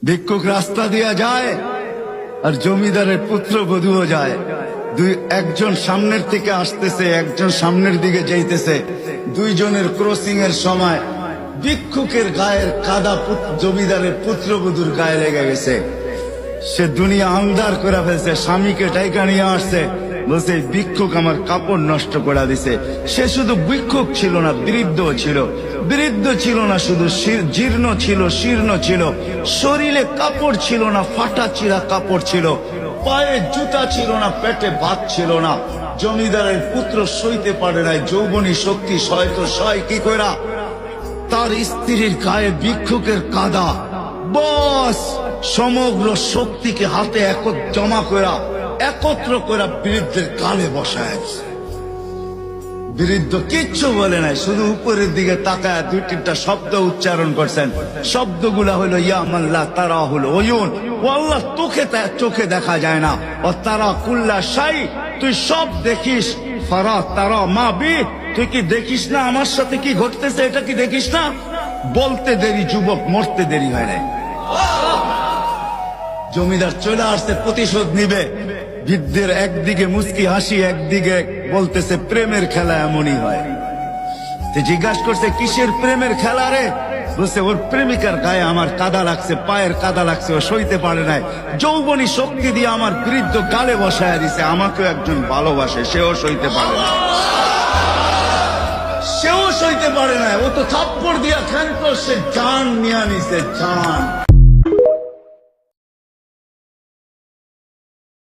ভিক্ষুক রাস্তা দিয়া যায় আর জমিদারের পুত্রবধূও যায়। একজন সামনের থেকে আসতেছে, একজন সামনের দিকে যাইতেছে। দুইজনের ক্রসিং এর সময় ভিক্ষুকের গায়ের কাদা জমিদারের পুত্রবধূর গায়ে লেগে গেছে। সে দুনিয়া আন্দার করে ফেলছে, স্বামীকে টাইকা নিয়ে আসছে, বলছে ভিক্ষুক আমার কাপড় নষ্ট করে দিছে। সে শুধু ভিক্ষুক ছিল না, বৃদ্ধ ছিল। বৃদ্ধ ছিল না শুধু, জীর্ণ ছিল, শীর্ণ ছিল। শরীরে কাপড় ছিল না, ফাটা চিরা কাপড় ছিল। পায়ে জুতা ছিল না, পেটে ভাত ছিল না। জমিদারের পুত্র সইতে পারে নাই, যৌবনী শক্তি সয়তো সয় কি কইরা তার স্ত্রীর গায়ে ভিক্ষুকের কাদা। বস সমগ্র শক্তিকে হাতে জমা করা, একত্র করা বৃদ্ধের গালে বসায়। বৃদ্ধ কিচ্ছু বলে নাই, শুধু উপরের দিকে তাকায় দুই তিনটা শব্দ উচ্চারণ করছেন। শব্দগুলা হলো ইয়া মাল্লা তারা হলো ওয়ুন, ও আল্লাহ চোখে দেখা যায় না। ও তারা কুল্লা শাই, তুই সব দেখিস। ফারা তারা মা বি, তুই কি দেখিস না আমার সাথে কি ঘটতেছে? এটা কি দেখিস না? বলতে দেরি যুবক, মরতে দেরি হয় নাই। জমিদার চলে আসছে, প্রতিশোধ নিবে। বৃদ্ধের একদিকে মুস্কি হাসি, একদিকে বলতেছে প্রেমের খেলা এমনই হয়। জিজ্ঞাসা করছে কিসের প্রেমের খেলা রে? বলছে ওর প্রেমিকার গায়ে আমার কাদা লাগছে, পায়ের কাদা লাগছে, ও সইতে পারে নাই। যৌবনী শক্তি দিয়ে আমার বৃদ্ধ গালে বসায় দিছে। আমাকেও একজন ভালোবাসে, সেও সইতে পারে না। সেও সইতে পারে না, ও তো থাপ্পড় দিয়া ক্ষান্ত, সে জান নিয়ে নিছে, জান।